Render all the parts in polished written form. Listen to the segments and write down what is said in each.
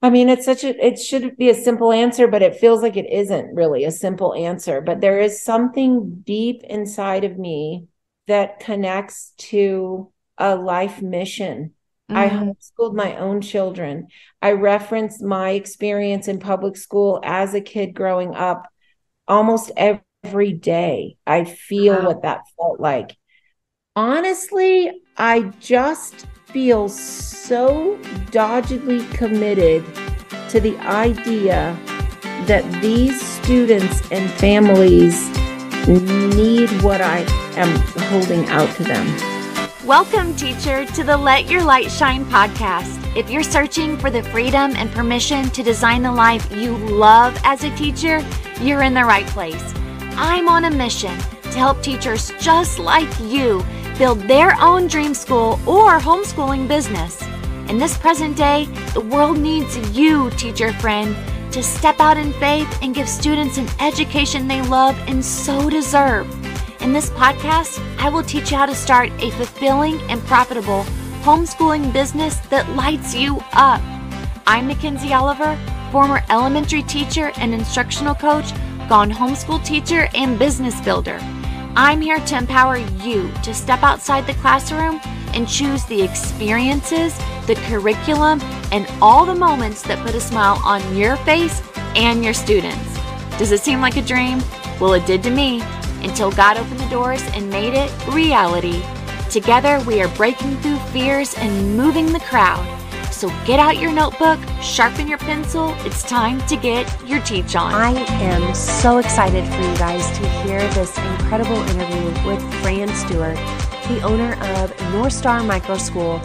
I mean, it should be a simple answer, but it feels like it isn't really a simple answer. But there is something deep inside of me that connects to a life mission. I Mm, homeschooled my own children. I referenced my experience in public school as a kid growing up almost every day. I feel wow. what that felt like. Honestly, I just feel so doggedly committed to the idea that these students and families need what I am holding out to them. Welcome, teacher, to the Let Your Light Shine podcast. If you're searching for the freedom and permission to design the life you love as a teacher, you're in the right place. I'm on a mission to help teachers just like you build their own dream school or homeschooling business. In this present day, the world needs you, teacher friend, to step out in faith and give students an education they love and so deserve. In this podcast, I will teach you how to start a fulfilling and profitable homeschooling business that lights you up. I'm Mackenzie Oliver, former elementary teacher and instructional coach, gone homeschool teacher and business builder. I'm here to empower you to step outside the classroom and choose the experiences, the curriculum, and all the moments that put a smile on your face and your students. Does it seem like a dream? Well, it did to me, until God opened the doors and made it reality. Together, we are breaking through fears and moving the crowd. So get out your notebook, sharpen your pencil. It's time to get your teach on. I am so excited for you guys to hear this incredible interview with Fran Stewart, the owner of North Star Microschool.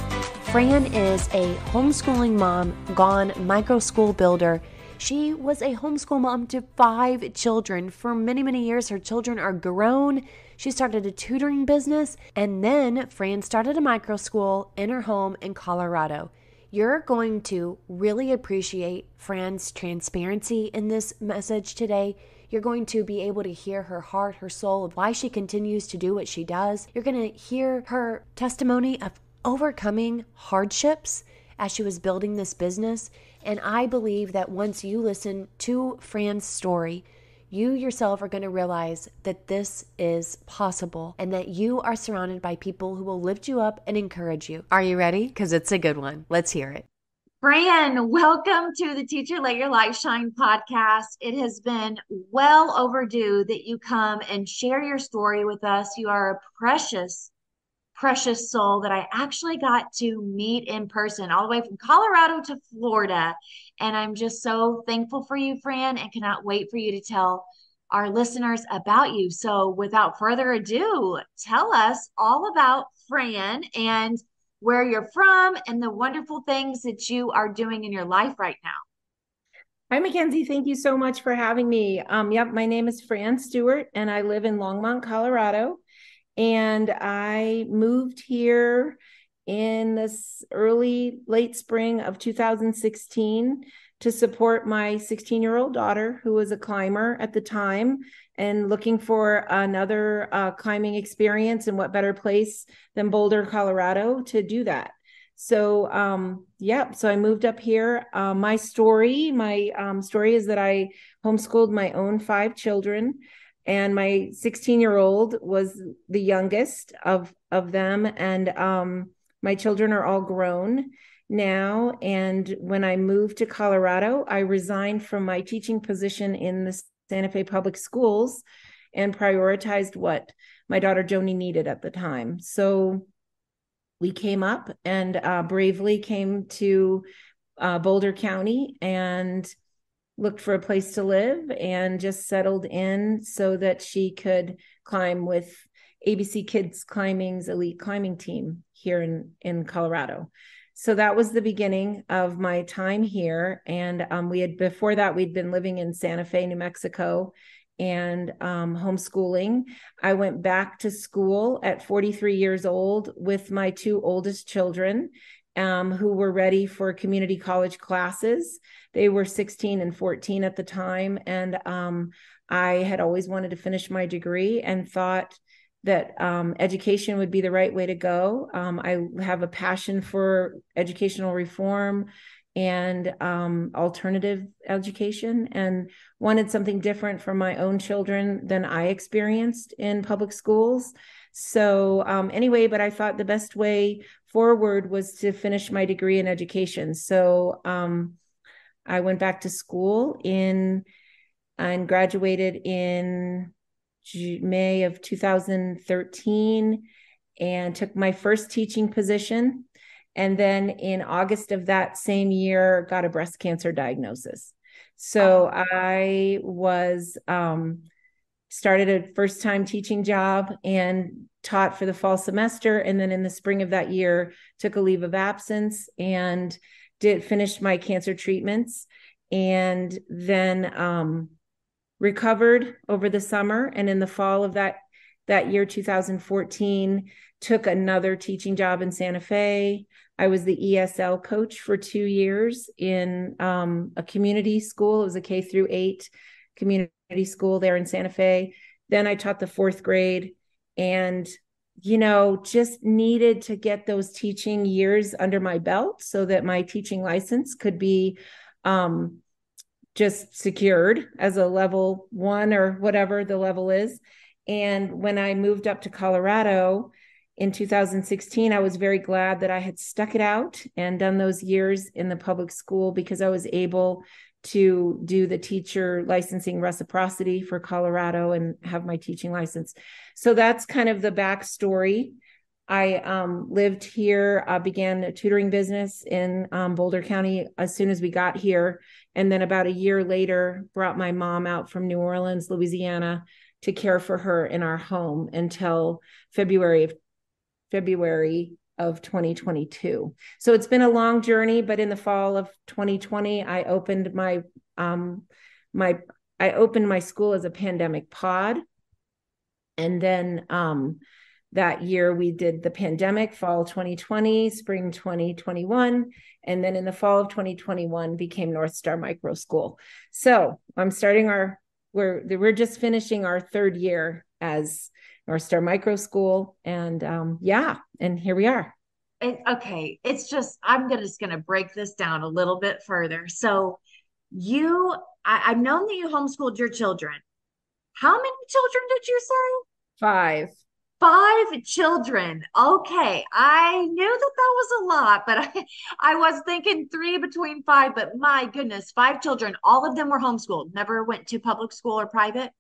Fran is a homeschooling mom gone microschool builder. She was a homeschool mom to 5 children. For many, many years, her children are grown. She started a tutoring business, and then Fran started a microschool in her home in Colorado. You're going to really appreciate Fran's transparency in this message today. You're going to be able to hear her heart, her soul, of why she continues to do what she does. You're going to hear her testimony of overcoming hardships as she was building this business. And I believe that once you listen to Fran's story, you yourself are going to realize that this is possible and that you are surrounded by people who will lift you up and encourage you. Are you ready? Because it's a good one. Let's hear it. Fran, welcome to the Teacher Let Your Light Shine podcast. It has been well overdue that you come and share your story with us. You are a precious soul that I actually got to meet in person, all the way from Colorado to Florida. And I'm just so thankful for you, Fran, and cannot wait for you to tell our listeners about you. So, without further ado, tell us all about Fran and where you're from and the wonderful things that you are doing in your life right now. Hi, Mackenzie. Thank you so much for having me. Yep, my name is Fran Stewart, and I live in Longmont, Colorado. And I moved here in this late spring of 2016 to support my 16-year-old daughter, who was a climber at the time and looking for another climbing experience. And what better place than Boulder, Colorado to do that? So, so I moved up here. My story is that I homeschooled my own 5 children. And my 16-year-old was the youngest of them. And my children are all grown now. And when I moved to Colorado, I resigned from my teaching position in the Santa Fe Public Schools and prioritized what my daughter Joni needed at the time. So we came up and bravely came to Boulder County and looked for a place to live and just settled in so that she could climb with ABC Kids Climbing's elite climbing team here in Colorado. So that was the beginning of my time here. And before that, we'd been living in Santa Fe, New Mexico, and homeschooling. I went back to school at 43 years old with my 2 oldest children, who were ready for community college classes. They were 16 and 14 at the time. And I had always wanted to finish my degree and thought that education would be the right way to go. I have a passion for educational reform and alternative education, and wanted something different for my own children than I experienced in public schools. So anyway, but I thought the best way forward was to finish my degree in education. So I went back to school and graduated in May of 2013 and took my first teaching position. And then in August of that same year, got a breast cancer diagnosis. So I was started a first-time teaching job and taught for the fall semester. And then in the spring of that year, took a leave of absence and finished my cancer treatments. And then recovered over the summer. And in the fall of that year, 2014, took another teaching job in Santa Fe. I was the ESL coach for 2 years in a community school. It was a K-8 community school there in Santa Fe. Then I taught the 4th grade and, just needed to get those teaching years under my belt so that my teaching license could be just secured as a level 1 or whatever the level is. And when I moved up to Colorado in 2016, I was very glad that I had stuck it out and done those years in the public school, because I was able to do the teacher licensing reciprocity for Colorado and have my teaching license. So that's kind of the backstory. I lived here, began a tutoring business in Boulder County as soon as we got here. And then about a year later, brought my mom out from New Orleans, Louisiana, to care for her in our home until February of 2022. So it's been a long journey, but in the fall of 2020, I opened my school as a pandemic pod. And then that year we did the pandemic, fall 2020, spring 2021. And then in the fall of 2021 became North Star Microschool. So I'm starting we're just finishing our 3rd year as North Star Microschool. And and here we are. Okay. It's just, I'm just going to break this down a little bit further. So I've known that you homeschooled your children. How many children did you say? 5. 5 children. Okay. I knew that was a lot, but I was thinking 3 between 5, but my goodness, 5 children. All of them were homeschooled, never went to public school or private.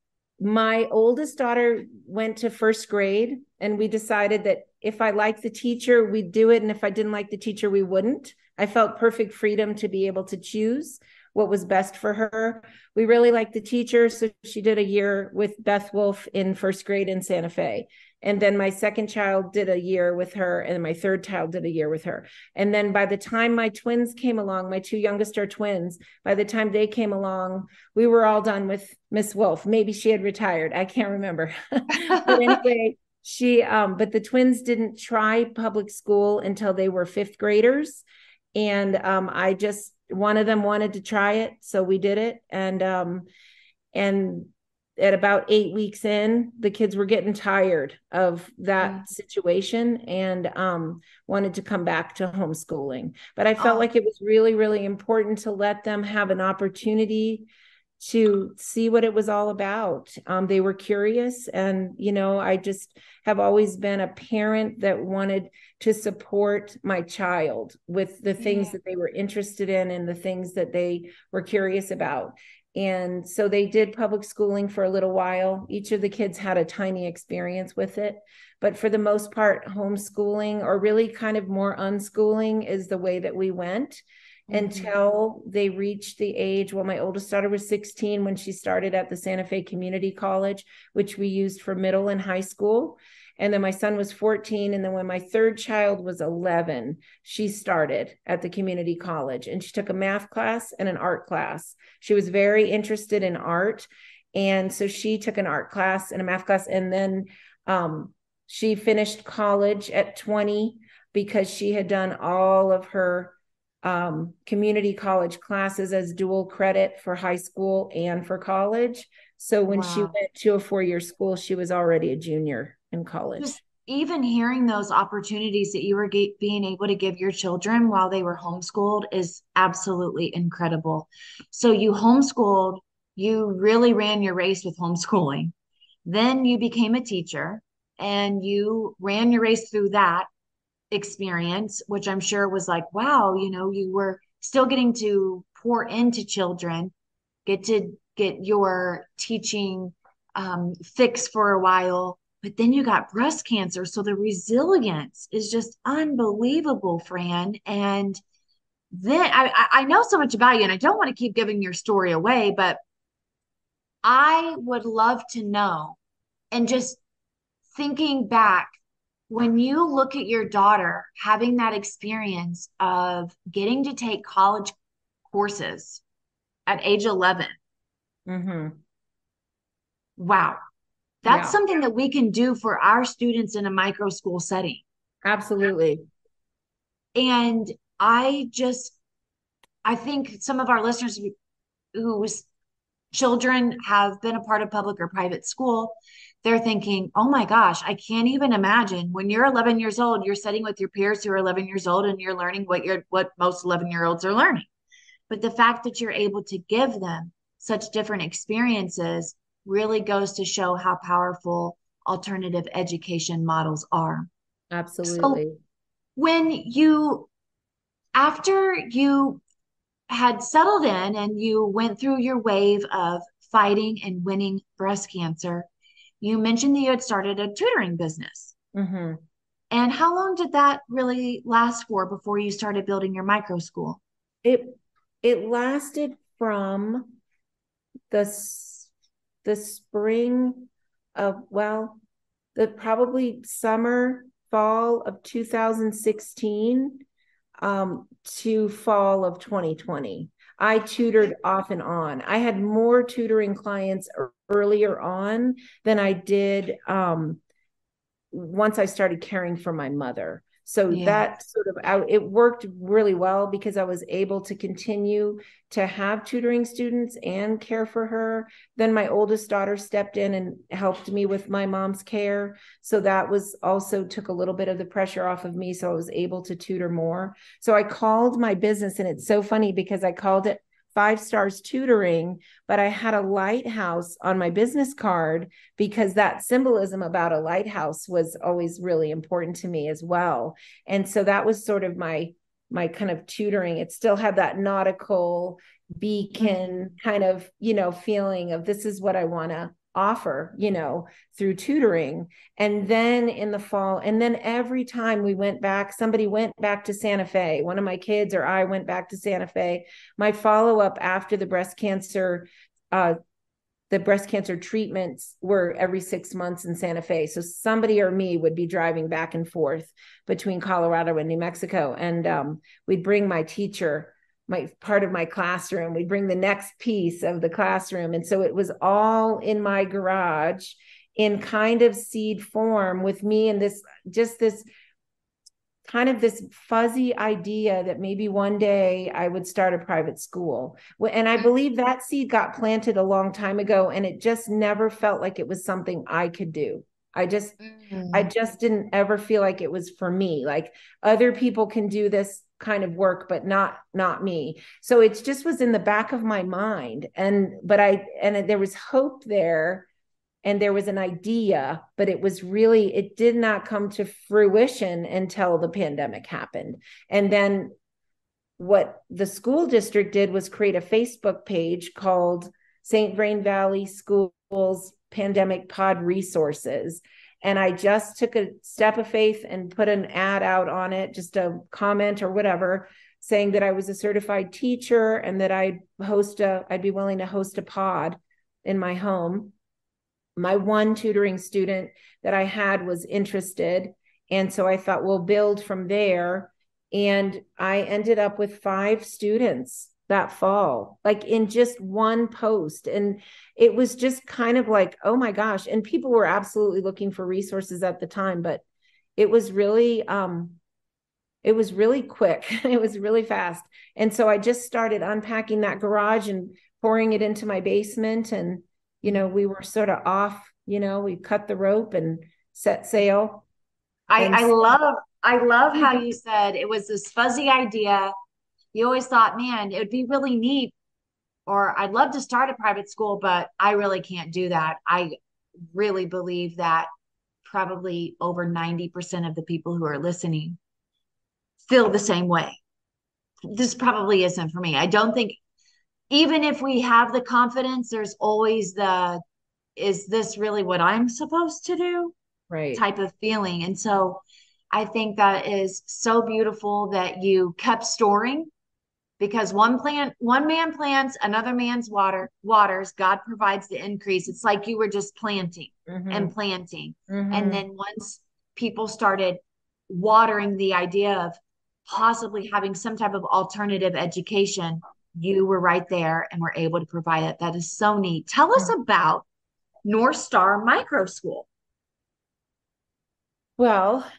My oldest daughter went to 1st grade, and we decided that if I liked the teacher, we'd do it. And if I didn't like the teacher, we wouldn't. I felt perfect freedom to be able to choose what was best for her. We really liked the teacher. So she did a year with Beth Wolf in 1st grade in Santa Fe. And then my second child did a year with her, and my third child did a year with her. And then by the time my twins came along, my 2 youngest are twins, by the time they came along, we were all done with Miss Wolf. Maybe she had retired. I can't remember. But anyway, but the twins didn't try public school until they were 5th graders. And one of them wanted to try it. So we did it. And at about 8 weeks in, the kids were getting tired of that situation and wanted to come back to homeschooling. But I felt like it was really, really important to let them have an opportunity to see what it was all about. They were curious. And, I just have always been a parent that wanted to support my child with the things that they were interested in and the things that they were curious about. And so they did public schooling for a little while. Each of the kids had a tiny experience with it. But for the most part, homeschooling, or really kind of more unschooling, is the way that we went until they reached the age. Well, my oldest daughter was 16 when she started at the Santa Fe Community College, which we used for middle and high school. And then my son was 14. And then when my third child was 11, she started at the community college, and she took a math class and an art class. She was very interested in art. And so she took an art class and a math class. And then she finished college at 20 because she had done all of her community college classes as dual credit for high school and for college. So when she went to a 4-year school, she was already a junior in college. even hearing those opportunities that you were being able to give your children while they were homeschooled is absolutely incredible. So you homeschooled, you really ran your race with homeschooling. Then you became a teacher and you ran your race through that experience, which I'm sure was like, wow, you were still getting to pour into children, get to get your teaching fix for a while, but then you got breast cancer. So the resilience is just unbelievable, Fran. And then I know so much about you, and I don't want to keep giving your story away, but I would love to know, and just thinking back, when you look at your daughter having that experience of getting to take college courses at age 11, Mm-hmm. wow, that's something that we can do for our students in a micro school setting. Absolutely. And I think some of our listeners whose children have been a part of public or private school, they're thinking, oh my gosh, I can't even imagine when you're 11 years old, you're sitting with your peers who are 11 years old and you're learning what most 11-year-olds are learning. But the fact that you're able to give them such different experiences really goes to show how powerful alternative education models are. So Absolutely. when after you had settled in and you went through your wave of fighting and winning breast cancer, you mentioned that you had started a tutoring business. Mm-hmm. And how long did that really last for before you started building your micro school? It lasted from the spring of, well, the probably summer, fall of 2016 to fall of 2020. I tutored off and on. I had more tutoring clients earlier on than I did once I started caring for my mother. So that sort of, it worked really well because I was able to continue to have tutoring students and care for her. Then my oldest daughter stepped in and helped me with my mom's care. So that was also took a little bit of the pressure off of me. So I was able to tutor more. So I called my business, and it's so funny because I called it 5 Stars Tutoring, but I had a lighthouse on my business card because that symbolism about a lighthouse was always really important to me as well. And so that was sort of my kind of tutoring. It still had that nautical beacon kind of, feeling of this is what I want to offer, through tutoring. And then in the fall, and then every time we went back, somebody went back to Santa Fe, one of my kids or I went back to Santa Fe. My follow-up after the breast cancer treatments were every 6 months in Santa Fe. So somebody or me would be driving back and forth between Colorado and New Mexico. And we'd bring my teacher, part of my classroom, we'd bring the next piece of the classroom. And so it was all in my garage in kind of seed form with me and this kind of this fuzzy idea that maybe one day I would start a private school. And I believe that seed got planted a long time ago, and it just never felt like it was something I could do. I just didn't ever feel like it was for me. Like other people can do this kind of work, but not me. So it just was in the back of my mind. But there was hope there. And there was an idea, but it did not come to fruition until the pandemic happened. And then what the school district did was create a Facebook page called St. Vrain Valley Schools Pandemic Pod Resources. And I just took a step of faith and put an ad out on it, just a comment or whatever, saying that I was a certified teacher and that I'd be willing to host a pod in my home. My one tutoring student that I had was interested. And so I thought, we'll build from there. And I ended up with 5 students that fall, like in just one post. And it was just kind of like, oh my gosh. And people were absolutely looking for resources at the time, but it was really quick. It was really fast. And so I just started unpacking that garage and pouring it into my basement. And we were sort of off, we cut the rope and set sail. And I love how you said it was this fuzzy idea. You always thought, man, it would be really neat, or I'd love to start a private school, but I really can't do that. I really believe that probably over 90% of the people who are listening feel the same way. This probably isn't for me. I don't think, even if we have the confidence, there's always the, is this really what I'm supposed to do right. type of feeling. And so I think that is so beautiful that you kept storing, because one man plants, another man's waters, God provides the increase. It's like you were just planting and planting. And then once people started watering the idea of possibly having some type of alternative education, you were right there and were able to provide it. That is so neat. Tell us about North Star Microschool. Well,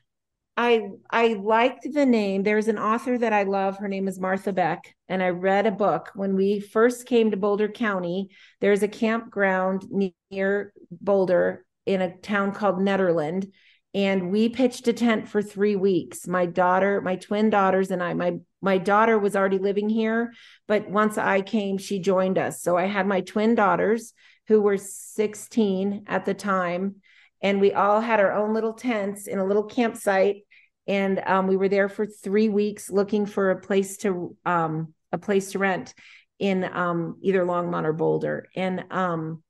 I liked the name. There's an author that I love. Her name is Martha Beck. And I read a book when we first came to Boulder County. There's a campground near Boulder in a town called Netherland. And we pitched a tent for 3 weeks. My twin daughters and I, my daughter was already living here, but once I came, she joined us. So I had my twin daughters who were 16 at the time, and we all had our own little tents in a little campsite. And we were there for 3 weeks looking for a place to rent in either Longmont or Boulder. And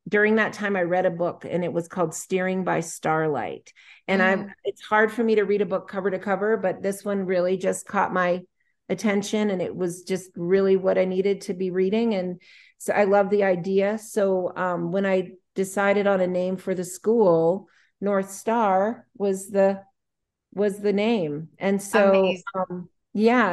during that time, I read a book, and it was called Steering by Starlight. And it's hard for me to read a book cover to cover, but this one really just caught my attention, and it was just really what I needed to be reading. And so I love the idea. So when I decided on a name for the school, North Star was the name. And so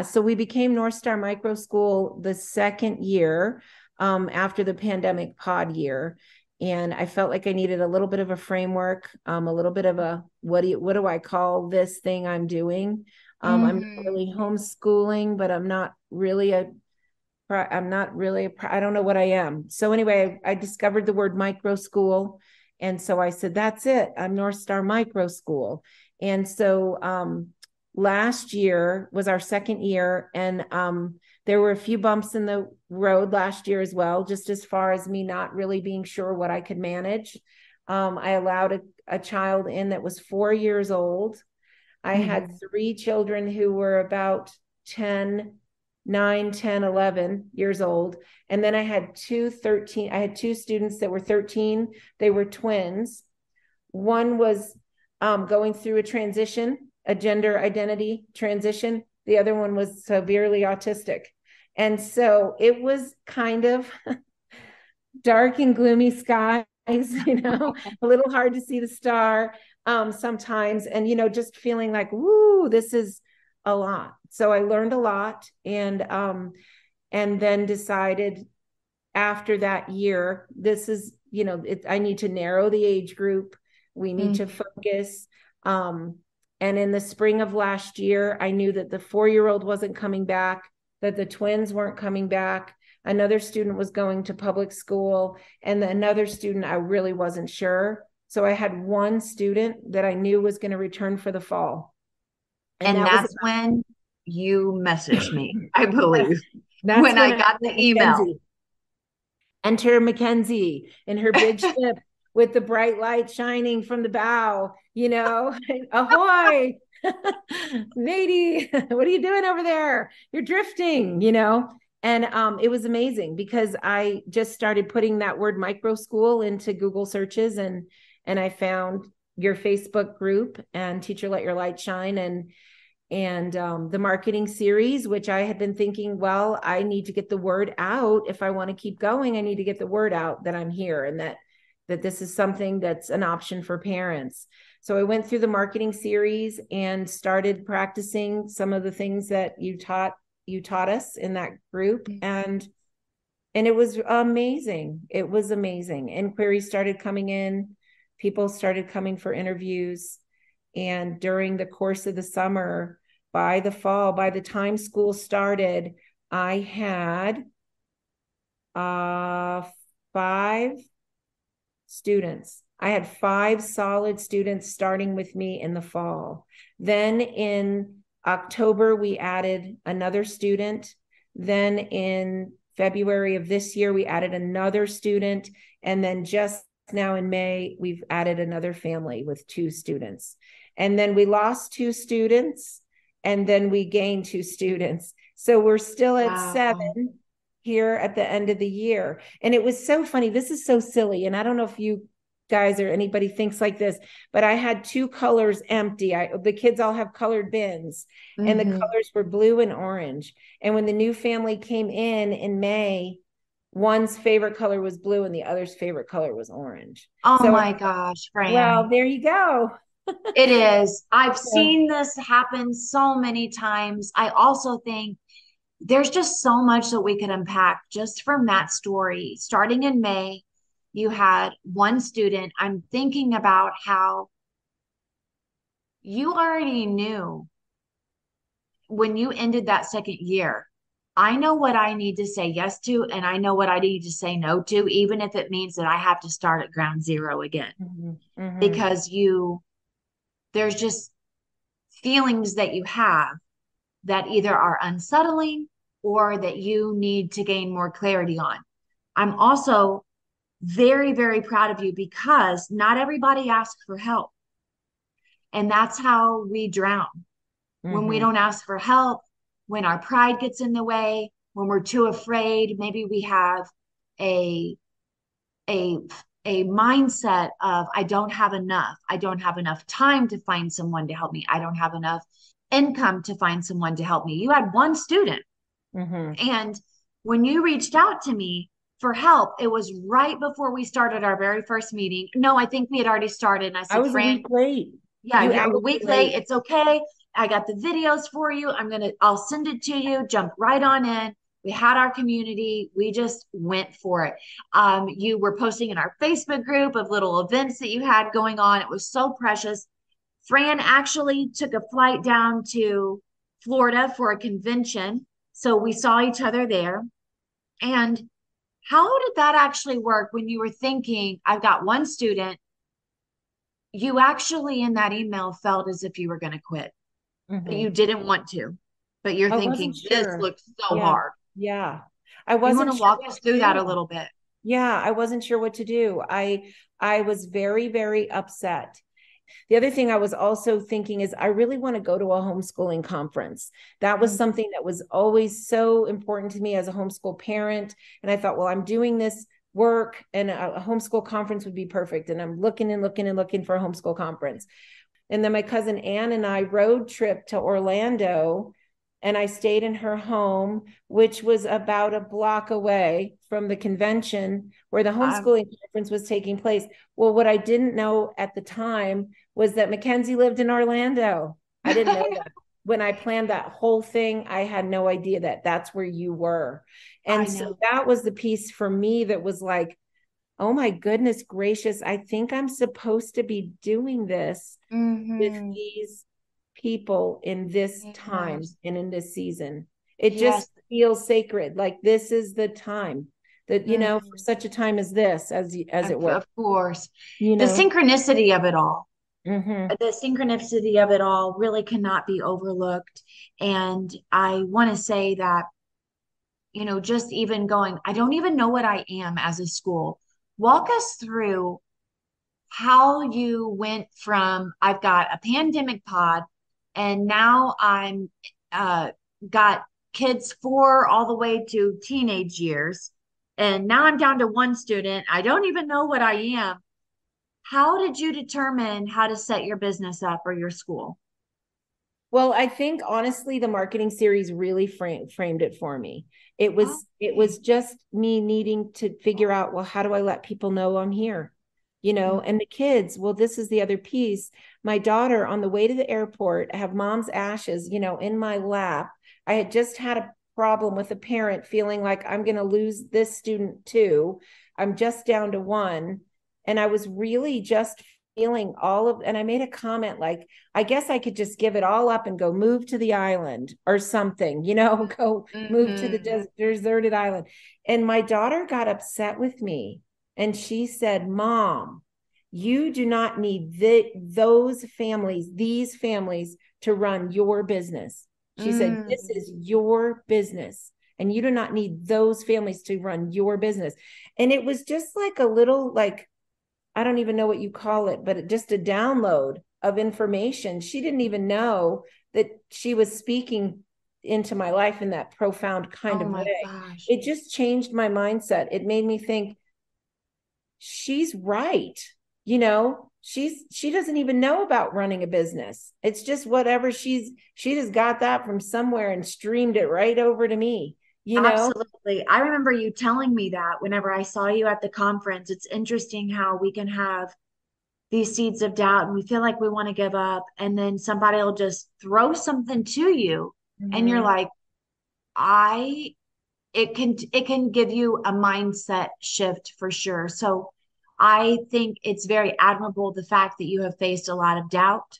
so we became North Star Micro School the second year after the pandemic pod year. And I felt like I needed a little bit of a framework, a little bit of a, what do I call this thing I'm doing? I'm not really homeschooling, but I don't know what I am. So anyway, I discovered the word micro school. And so I said, that's it. I'm North Star Micro School. And so last year was our second year. And there were a few bumps in the road last year as well, just as far as me not really being sure what I could manage. I allowed a child in that was 4 years old. I had 3 children who were about 9, 10, 11 years old. And then I had two students that were 13. They were twins. One was going through a gender identity transition. The other one was severely autistic. And so it was kind of dark and gloomy skies, a little hard to see the star sometimes. And, just feeling like, woo, this is a lot. So I learned a lot, and then decided after that year, this is, I need to narrow the age group. We need to focus. And in the spring of last year, I knew that the 4-year-old wasn't coming back, that the twins weren't coming back. Another student was going to public school, and another student, I really wasn't sure. So I had one student that I knew was going to return for the fall. And that's when you messaged me, I believe, when I got the email. Enter Mackenzie in her big ship with the bright light shining from the bow, ahoy, matey, what are you doing over there? You're drifting, And it was amazing because I just started putting that word micro school into Google searches, and I found your Facebook group and Teacher Let Your Light Shine, and the marketing series, which I had been thinking, well, I need to get the word out. If I want to keep going, I need to get the word out that I'm here, and that this is something that's an option for parents. So I went through the marketing series and started practicing some of the things that you taught us in that group. And it was amazing. It was amazing. Inquiries started coming in. People started coming for interviews. And during the course of the summer, by the fall, by the time school started, I had 5 students I had 5 solid students starting with me in the fall. Then in October, we added another student. Then in February of this year, we added another student. And then just now in May, we've added another family with 2 students. And then we lost 2 students, and then we gained 2 students. So we're still at 7 here at the end of the year. And it was so funny. This is so silly. And I don't know if you guys or anybody thinks like this, but I had 2 colors empty. The kids all have colored bins, and the colors were blue and orange. And when the new family came in May, one's favorite color was blue and the other's favorite color was orange. Oh my gosh, Fran. Well, there you go. It is. I've seen this happen so many times. I also think there's just so much that we could unpack just from that story. Starting in May, you had 1 student. I'm thinking about how you already knew when you ended that second year, I know what I need to say yes to, and I know what I need to say no to, even if it means that I have to start at ground zero again. Because there's just feelings that you have that either are unsettling or that you need to gain more clarity on. I'm also very, very proud of you because not everybody asks for help. And that's how we drown. When we don't ask for help, when our pride gets in the way, when we're too afraid, maybe we have a mindset of, I don't have enough. I don't have enough time to find someone to help me. I don't have enough income to find someone to help me. You had 1 student. And when you reached out to me for help, it was right before we started our very first meeting. No, I think we had already started. And I said, I was Fran, a week late. Yeah, you're a week late. It's okay. I got the videos for you. I'll send it to you. Jump right on in. We had our community. We just went for it. You were posting in our Facebook group of little events that you had going on. It was so precious. Fran actually took a flight down to Florida for a convention. So we saw each other there. And how did that actually work when you were thinking, I've got 1 student? You actually in that email felt as if you were going to quit, but you didn't want to, but you're thinking, this looks so hard. Yeah. I wasn't sure. You want to walk us through that a little bit? Yeah. I wasn't sure what to do. I was very, very upset. The other thing I was also thinking is I really want to go to a homeschooling conference. That was something that was always so important to me as a homeschool parent. And I thought, well, I'm doing this work and a homeschool conference would be perfect. And I'm looking for a homeschool conference. And then my cousin Ann and I road trip to Orlando, and I stayed in her home, which was about a block away from the convention where the homeschooling conference was taking place. Well, what I didn't know at the time was that Mackenzie lived in Orlando. I didn't know that. When I planned that whole thing, I had no idea that that's where you were. And so that was the piece for me that was like, oh my goodness gracious, I think I'm supposed to be doing this with these people in this time and in this season. It just feels sacred. Like this is the time that, you know, for such a time as this, as it were. Of course. You know? The synchronicity of it all. The synchronicity of it all really cannot be overlooked. And I want to say that, you know, just even going, I don't even know what I am as a school. Walk us through how you went from, I've got a pandemic pod, and now I'm got kids 4 all the way to teenage years. And now I'm down to 1 student. I don't even know what I am. How did you determine how to set your business up or your school? Well, I think honestly, the marketing series really framed it for me. It was just me needing to figure out, well, how do I let people know I'm here? You know, and the kids, well, this is the other piece. My daughter on the way to the airport, I have mom's ashes, you know, in my lap. I had just had a problem with a parent feeling like I'm going to lose this student too. I'm just down to 1. And I was really just feeling and I made a comment like, I guess I could just give it all up and go move to the island or something, you know, go move to the deserted island. And my daughter got upset with me and she said, Mom, You do not need these families to run your business. She said, this is your business, and you do not need those families to run your business. And it was just like a little, like, I don't even know what you call it, but just a download of information. She didn't even know that she was speaking into my life in that profound kind of way. Gosh. It just changed my mindset. It made me think, she's right. She doesn't even know about running a business. It's just whatever she just got that from somewhere and streamed it right over to me. Absolutely. I remember you telling me that whenever I saw you at the conference. It's interesting how we can have these seeds of doubt and we feel like we want to give up, and then somebody will just throw something to you and you're like, it can give you a mindset shift for sure. So I think it's very admirable the fact that you have faced a lot of doubt.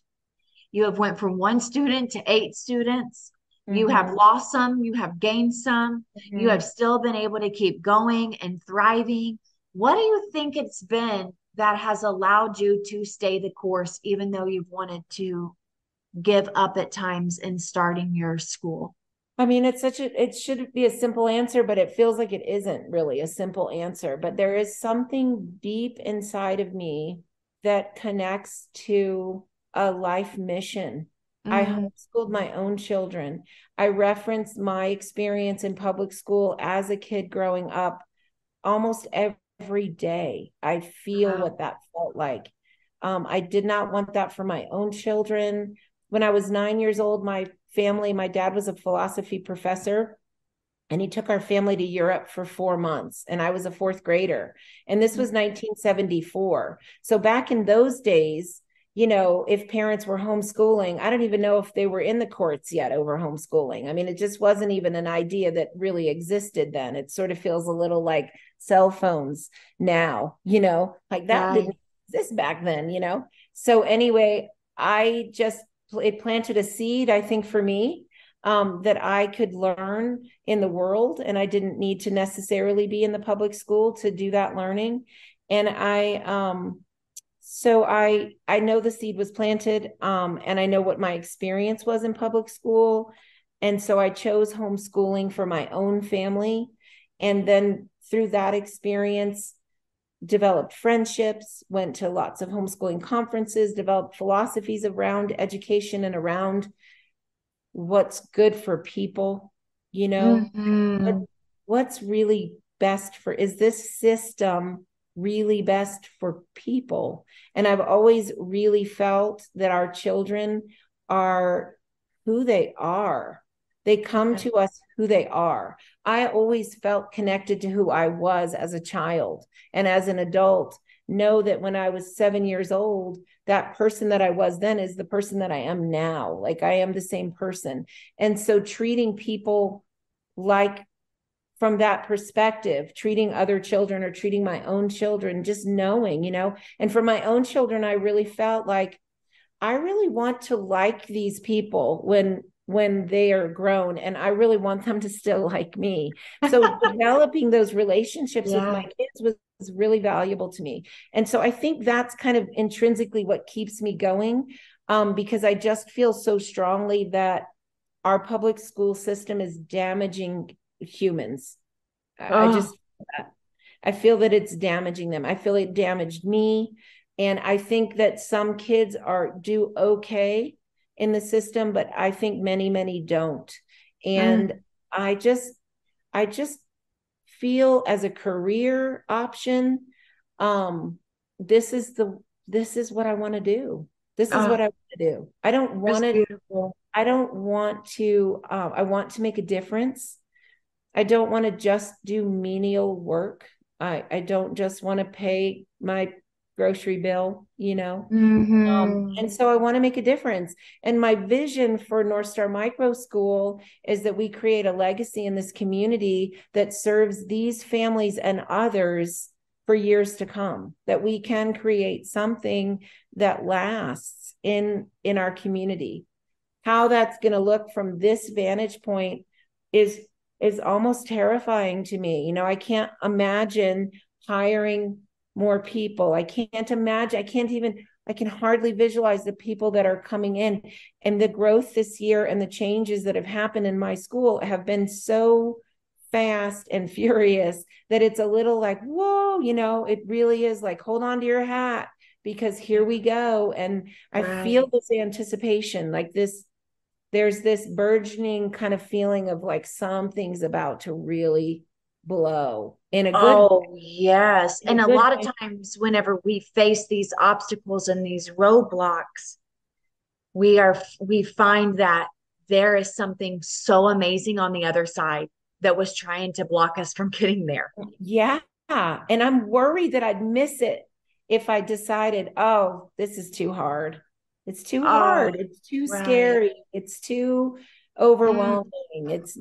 You have went from one student to 8 students. You have lost some, you have gained some, you have still been able to keep going and thriving. What do you think it's been that has allowed you to stay the course, even though you've wanted to give up at times in starting your school? I mean, it should be a simple answer, but it feels like it isn't really a simple answer. But there is something deep inside of me that connects to a life mission. I homeschooled my own children. I reference my experience in public school as a kid growing up almost every day. I feel what that felt like. I did not want that for my own children. When I was 9 years old, my dad was a philosophy professor, and he took our family to Europe for 4 months, and I was a fourth grader. And this was 1974. So back in those days, if parents were homeschooling, I don't even know if they were in the courts yet over homeschooling. I mean, it just wasn't even an idea that really existed then. It sort of feels a little like cell phones now, like that didn't exist back then, So anyway, it planted a seed, I think, for me, that I could learn in the world, and I didn't need to necessarily be in the public school to do that learning. And so I know the seed was planted, and I know what my experience was in public school. And so I chose homeschooling for my own family. And then through that experience, developed friendships, went to lots of homeschooling conferences, developed philosophies around education and around what's good for people, what's really best is this system really best for people? And I've always really felt that our children are who they are. They come to us who they are. I always felt connected to who I was as a child, and as an adult, know that when I was 7 years old, that person that I was then is the person that I am now. Like, I am the same person. And so treating people like, from that perspective, treating other children or treating my own children, just knowing, and for my own children, I really felt like I really want to like these people when they are grown, and I really want them to still like me. So developing those relationships with my kids was really valuable to me. And so I think that's kind of intrinsically what keeps me going, because I just feel so strongly that our public school system is damaging humans. I feel that it's damaging them. I feel it damaged me. And I think that some kids do okay in the system, but I think many, many don't. And I just feel, as a career option, this is what I want to do. This is what I want to do. I don't want to, I want to make a difference. I don't want to just do menial work. I don't just want to pay my grocery bill, and so I want to make a difference. And my vision for North Star Microschool is that we create a legacy in this community that serves these families and others for years to come, that we can create something that lasts in our community. How that's going to look from this vantage point is almost terrifying to me. I can't imagine hiring more people. I can't imagine, I can hardly visualize the people that are coming in, and the growth this year and the changes that have happened in my school have been so fast and furious that it's a little like, whoa, it really is like, hold on to your hat, because here we go. And I feel this anticipation, like there's this burgeoning kind of feeling of like something's about to really blow in a good way. Yes. And a lot of times whenever we face these obstacles and these roadblocks, we find that there is something so amazing on the other side that was trying to block us from getting there. Yeah. And I'm worried that I'd miss it if I decided, oh, this is too hard. It's too hard. It's too scary. It's too overwhelming. It's,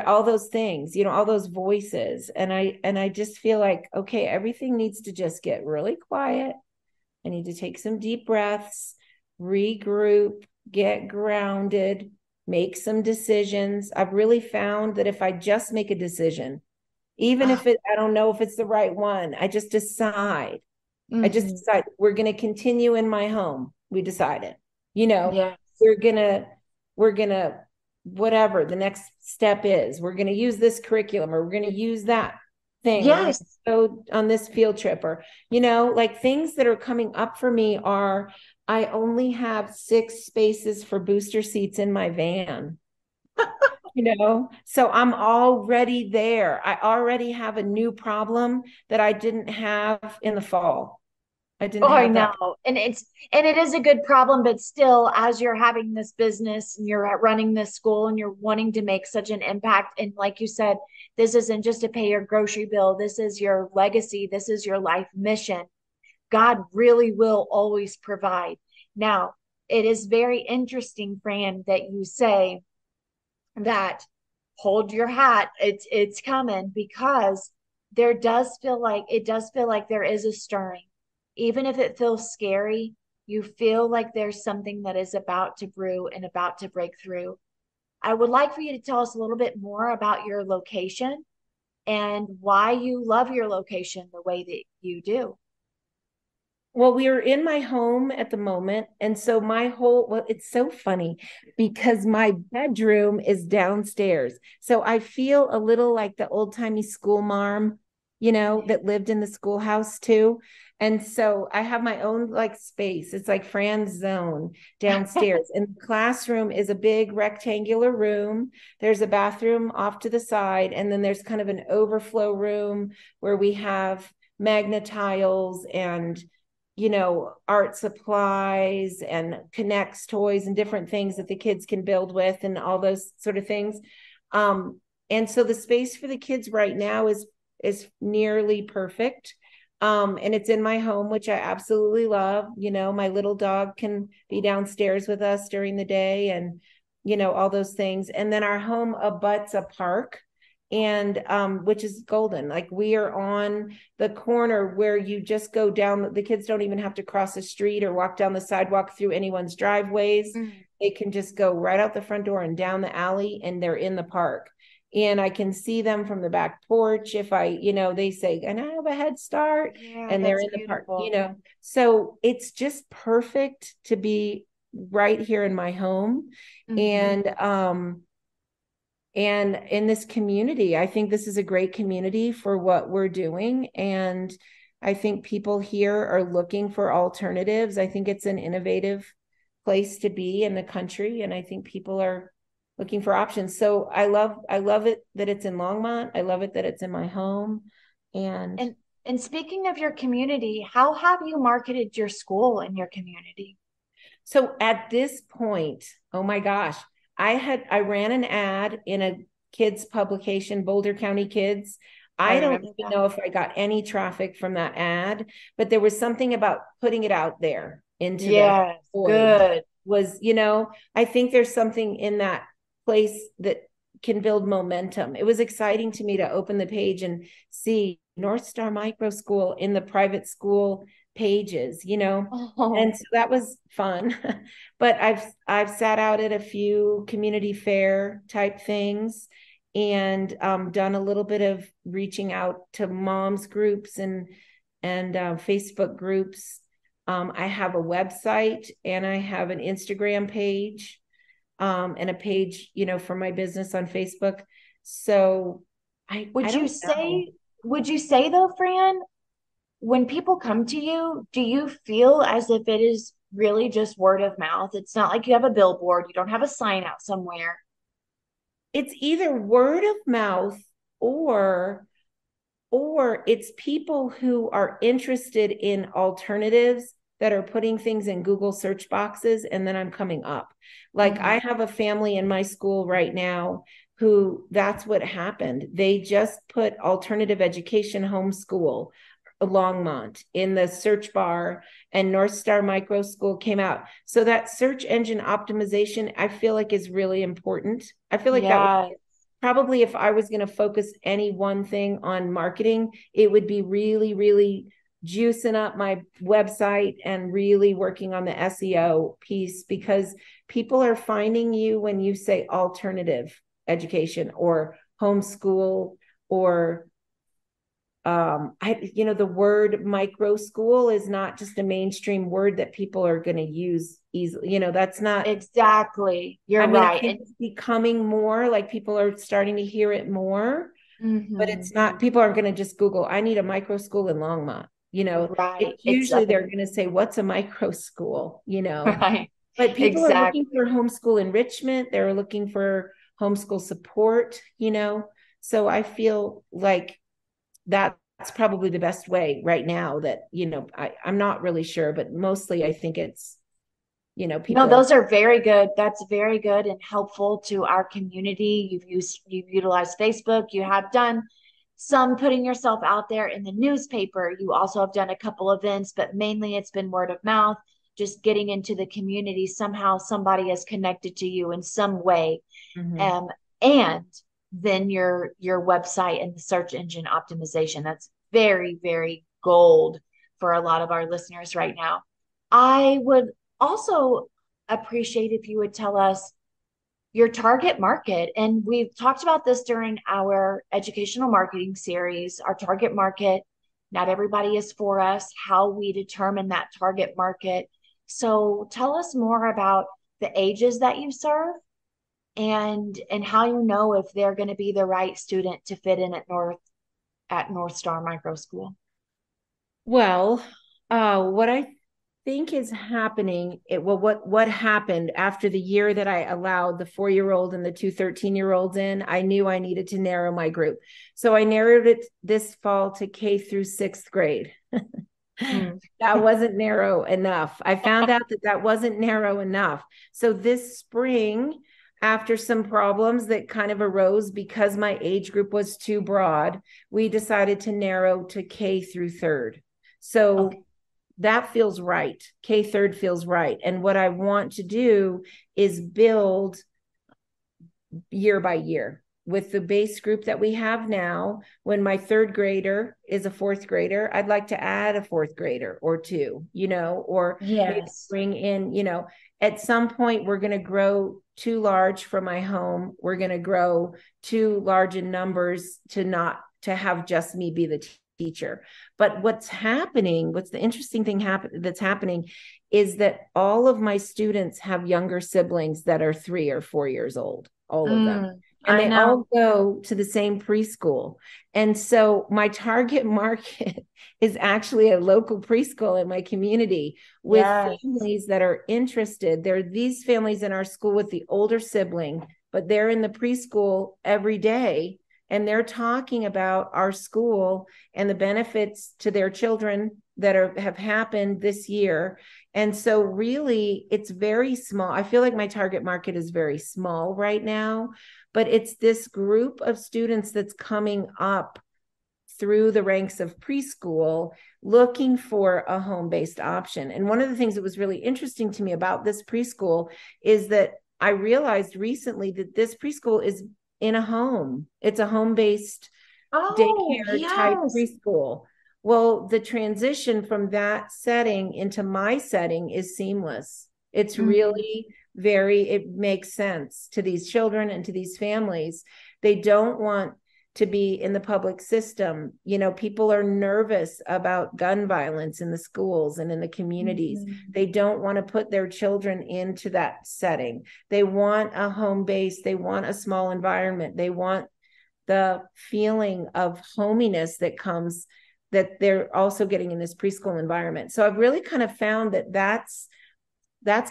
all those things, all those voices. And I just feel like, okay, everything needs to just get really quiet. I need to take some deep breaths, regroup, get grounded, make some decisions. I've really found that if I just make a decision, even if I don't know if it's the right one, I just decide. I just decide we're going to continue in my home. We decided, we're going to, whatever the next step is, we're going to use this curriculum, or we're going to use that thing. Yes. Go on this field trip, or, like things that are coming up for me are, I only have 6 spaces for booster seats in my van. So I'm already there. I already have a new problem that I didn't have in the fall. I didn't have that. I know. And it is a good problem, but still, as you're having this business and you're running this school and you're wanting to make such an impact, and like you said, this isn't just to pay your grocery bill, this is your legacy, this is your life mission. God really will always provide. Now, it is very interesting, Fran, that you say that hold your hat, it's coming, because it does feel like there is a stirring. Even if it feels scary, you feel like there's something that is about to brew and about to break through. I would like for you to tell us a little bit more about your location and why you love your location the way that you do. Well, we are in my home at the moment. And so it's so funny because my bedroom is downstairs. So I feel a little like the old timey school marm, that lived in the schoolhouse too. And so I have my own like space. It's like Fran's zone downstairs. And the classroom is a big rectangular room. There's a bathroom off to the side. And then there's kind of an overflow room where we have Magna-Tiles and art supplies and Connects toys and different things that the kids can build with and all those sort of things. And so the space for the kids right now is nearly perfect. And it's in my home, which I absolutely love. My little dog can be downstairs with us during the day and, all those things. And then our home abuts a park, and which is golden. Like we are on the corner where you just go down. The kids don't even have to cross the street or walk down the sidewalk through anyone's driveways. They can just go right out the front door and down the alley, and they're in the park. And I can see them from the back porch if they say, and I have a head start, and they're in the park, So it's just perfect to be right here in my home. And in this community, I think this is a great community for what we're doing. And I think people here are looking for alternatives. I think it's an innovative place to be in the country. And I think people are looking for options. So I love it that it's in Longmont. I love it that it's in my home. And speaking of your community, how have you marketed your school in your community? So at this point, oh my gosh, I ran an ad in a kids publication, Boulder County Kids. I don't even know if I got any traffic from that ad, but there was something about putting it out there into the good was, I think there's something in that place that can build momentum. It was exciting to me to open the page and see North Star Microschool in the private school pages, and so that was fun. But I've sat out at a few community fair type things and done a little bit of reaching out to moms groups and and Facebook groups. I have a website and I have an Instagram page, and a page, for my business on Facebook. So I Would you don't know. say, would you say though, Fran, when people come to you, do you feel as if it is really just word of mouth? It's not like you have a billboard, you don't have a sign out somewhere. It's either word of mouth or it's people who are interested in alternatives that are putting things in Google search boxes, and then I'm coming up. Like I have a family in my school right now who that's what happened. They just put alternative education homeschool Longmont in the search bar, and North Star Microschool came out. So that search engine optimization, I feel like, is really important. I feel like that Yeah. probably, if I was going to focus any one thing on marketing, it would be really, really juicing up my website and really working on the SEO piece, because people are finding you when you say alternative education or homeschool, or the word micro school is not just a mainstream word that people are going to use easily. That's not Exactly. You're I mean, I right. think it's becoming more like people are starting to hear it more, but And it's not, people aren't going to just Google, I need a micro school in Longmont. right. It's usually they're going to say, what's a micro school, Right. but people are looking Exactly. for homeschool enrichment. They're looking for homeschool support, so I feel like that's probably the best way right now that, I'm not really sure, but mostly I think it's, No, people are. those are very good. That's very good and helpful to our community. You've utilized Facebook. You have done some putting yourself out there in the newspaper. You also have done a couple events, but mainly it's been word of mouth, just getting into the community. Somehow somebody has connected to you in some way. Mhm. Um, and then your website and the search engine optimization. That's very, very gold for a lot of our listeners right now. I would also appreciate if you would tell us your target market. And we've talked about this during our educational marketing series, our target market. Not everybody is for us, how we determine that target market. So tell us more about the ages that you serve and how you know if they're going to be the right student to fit in at North Star Micro School. Well, what I think is happening, what happened after the year that I allowed the 4-year-old and the 2 13-year-olds in, I knew I needed to narrow my group. So I narrowed it this fall to K through 6th grade. Mm. That wasn't narrow enough. I found out that wasn't narrow enough. So this spring, after some problems that kind of arose because my age group was too broad, we decided to narrow to K through 3rd. So Okay. that feels right. K 3rd feels right. And what I want to do is build year by year with the base group that we have now. When my 3rd grader is a 4th grader, I'd like to add a 4th grader or 2, or maybe Yes. bring in, at some point we're going to grow too large for my home. We're going to grow too large in numbers to have just me be the teacher. But what's the interesting thing that's happening is that all of my students have younger siblings that are 3 or 4 years old, all of them. And I they know. all go to the same preschool. And so my target market is actually a local preschool in my community with Yes. families that are interested. There are these families in our school with the older sibling, but they're in the preschool every day. And they're talking about our school and the benefits to their children that have happened this year. And so really, it's very small. I feel like my target market is very small right now, but it's this group of students that's coming up through the ranks of preschool looking for a home-based option. And one of the things that was really interesting to me about this preschool is that I realized recently that this preschool is in a home. It's a home-based Oh, daycare type yes. preschool. Well, the transition from that setting into my setting is seamless. It's Mhm. really it makes sense to these children and to these families. They don't want to be in the public system. You know, people are nervous about gun violence in the schools and in the communities. Mm-hmm. They don't want to put their children into that setting. They want a home base. They want a small environment. They want the feeling of hominess that comes, that they're also getting in this preschool environment. So I've really kind of found that that's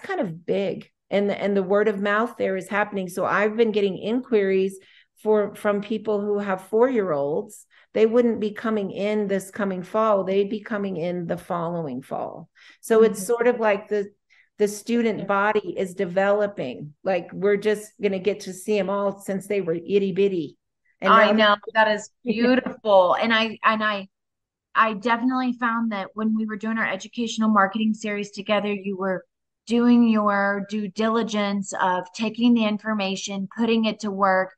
kind of big. And the word of mouth there is happening. So I've been getting inquiries from people who have 4-year-olds. They wouldn't be coming in this coming fall. They'd be coming in the following fall. So mm-hmm. It's sort of like the student body is developing. Like we're just going to get to see them all since they were itty bitty. And I know that is beautiful. And I definitely found that when we were doing our educational marketing series together, you were doing your due diligence of taking the information, putting it to work.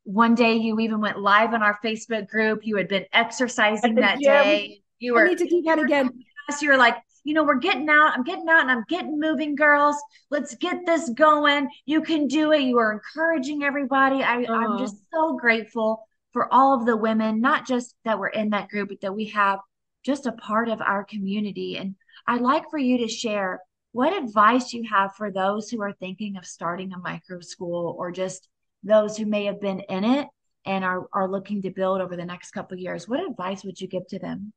One day you even went live on our Facebook group. You had been exercising that day. I need to do that again. You were like, we're getting out. I'm getting out and I'm getting moving, girls. Let's get this going. You can do it. You are encouraging everybody. I'm just so grateful for all of the women, not just that we're in that group, but that we have just a part of our community. And I'd like for you to share what advice you have for those who are thinking of starting a micro school, or just those who may have been in it and are looking to build over the next couple of years. What advice would you give to them?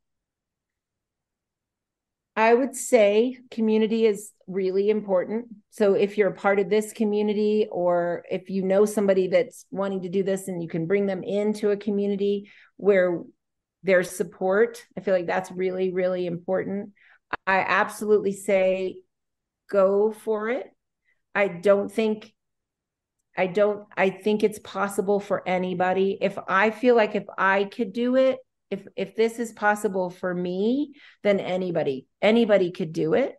I would say community is really important. So if you're a part of this community, or if you know somebody that's wanting to do this and you can bring them into a community where there's support, I feel like that's really, really important. I absolutely say go for it. I think it's possible for anybody. If I feel like if I could do it, if this is possible for me, then anybody could do it.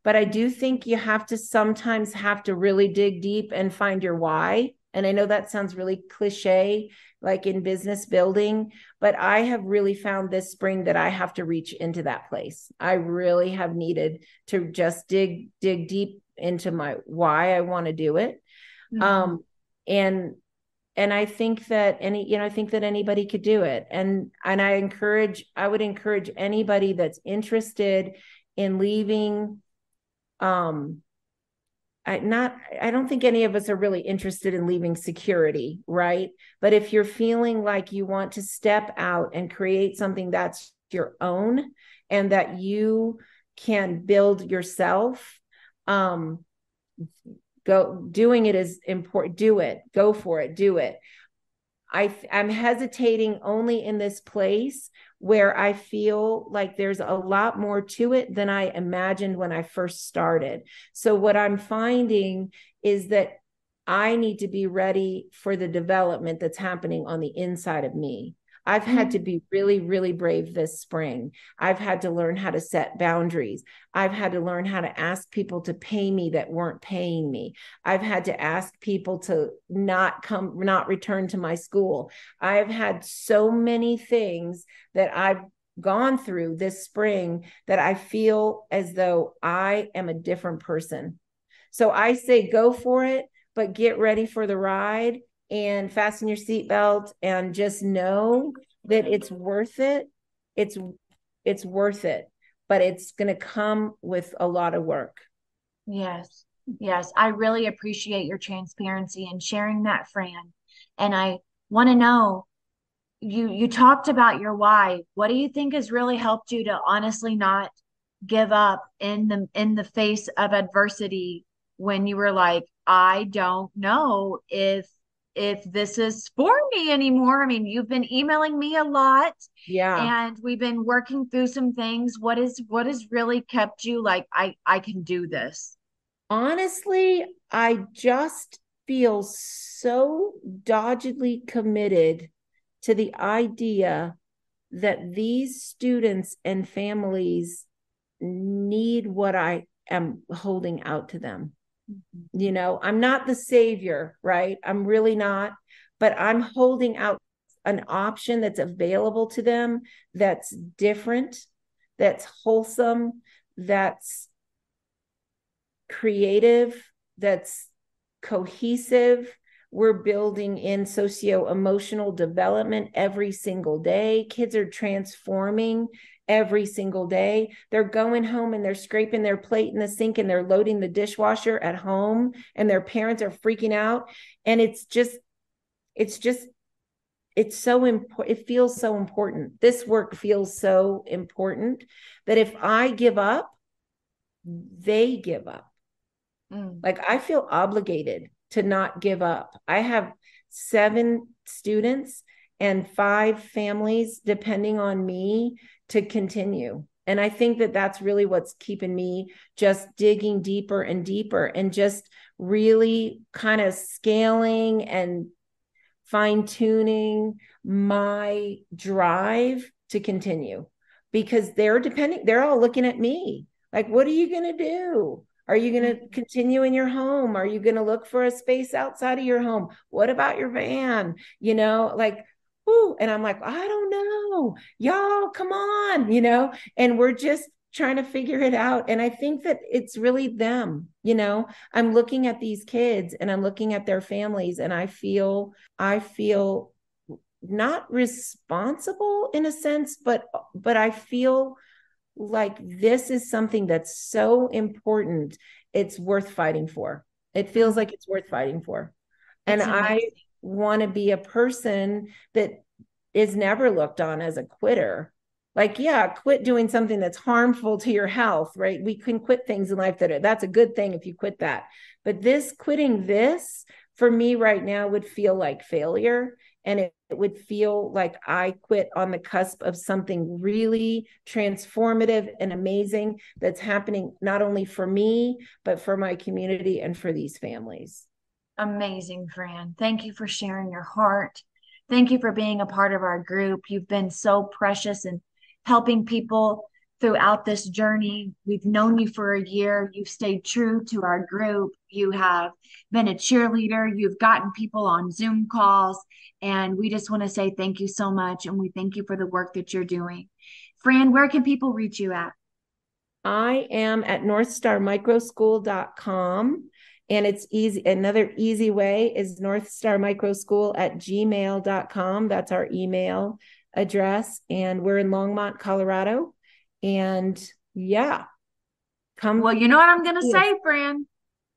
But I do think you sometimes have to really dig deep and find your why. And I know that sounds really cliche, like in business building, but I have really found this spring that I have to reach into that place. I really have needed to just dig deep into my why I want to do it. Mm-hmm. And I think that anybody could do it. And I would encourage anybody that's interested in leaving. I don't think any of us are really interested in leaving security, right? But if you're feeling like you want to step out and create something that's your own and that you can build yourself, doing it is important. Do it. Go for it. Do it. I'm hesitating only in this place where I feel like there's a lot more to it than I imagined when I first started. So what I'm finding is that I need to be ready for the development that's happening on the inside of me. I've had to be really, really brave this spring. I've had to learn how to set boundaries. I've had to learn how to ask people to pay me that weren't paying me. I've had to ask people to not return to my school. I've had so many things that I've gone through this spring that I feel as though I am a different person. So I say go for it, but get ready for the ride. And fasten your seatbelt and just know that it's worth it. It's worth it, but it's going to come with a lot of work. Yes. Yes. I really appreciate your transparency and sharing that, Fran. And I want to know, you talked about your why. What do you think has really helped you to honestly not give up in the face of adversity, when you were like, I don't know if this is for me anymore? I mean, you've been emailing me a lot. Yeah. And we've been working through some things. What has really kept you like, I can do this? Honestly, I just feel so doggedly committed to the idea that these students and families need what I am holding out to them. You know, I'm not the savior, right? I'm really not, but I'm holding out an option that's available to them, that's different, that's wholesome, that's creative, that's cohesive, we're building in socio-emotional development every single day. Kids are transforming every single day. They're going home and they're scraping their plate in the sink and they're loading the dishwasher at home, and their parents are freaking out. And it's so important. It feels so important. This work feels so important that if I give up, they give up. Like, I feel obligated to not give up. I have 7 students and 5 families depending on me to continue. And I think that that's really what's keeping me just digging deeper and deeper, and just really kind of scaling and fine-tuning my drive to continue, because they're all looking at me like, what are you going to do? Are you going to continue in your home? Are you going to look for a space outside of your home? What about your van? Like, ooh, and I'm like, I don't know, y'all, come on, and we're just trying to figure it out. And I think that it's really them, I'm looking at these kids and I'm looking at their families, and I feel not responsible in a sense, but I feel like this is something that's so important. It's worth fighting for. It feels like it's worth fighting for. And I want to be a person that is never looked on as a quitter. Like, yeah, quit doing something that's harmful to your health, right? We can quit things in life that's a good thing if you quit that. But quitting this for me right now would feel like failure. And it would feel like I quit on the cusp of something really transformative and amazing that's happening not only for me, but for my community and for these families. Amazing, Fran. Thank you for sharing your heart. Thank you for being a part of our group. You've been so precious in helping people throughout this journey. We've known you for a year. You've stayed true to our group. You have been a cheerleader. You've gotten people on Zoom calls. And we just want to say thank you so much. And we thank you for the work that you're doing. Fran, where can people reach you at? I am at northstarmicroschool.com. And it's easy. Another easy way is northstarmicroschool@gmail.com. That's our email address. And we're in Longmont, Colorado. And yeah, come. Well, you know what I'm going to say, Fran?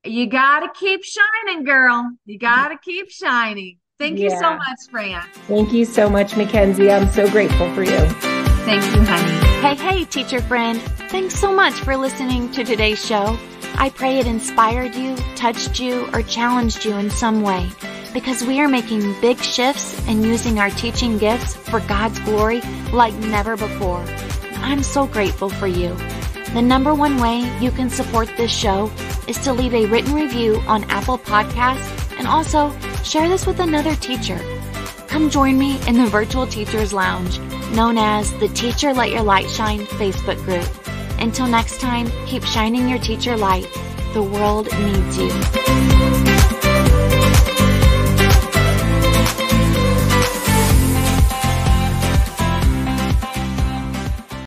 You got to keep shining, girl. You got to keep shining. Thank you so much, Fran. Thank you so much, Mackenzie. I'm so grateful for you. Thank you, honey. Hey, teacher friend. Thanks so much for listening to today's show. I pray it inspired you, touched you, or challenged you in some way, because we are making big shifts and using our teaching gifts for God's glory like never before. I'm so grateful for you. The number one way you can support this show is to leave a written review on Apple Podcasts, and also share this with another teacher. Come join me in the Virtual Teachers Lounge, known as the Teacher Let Your Light Shine Facebook group. Until next time, keep shining your teacher light. The world needs you.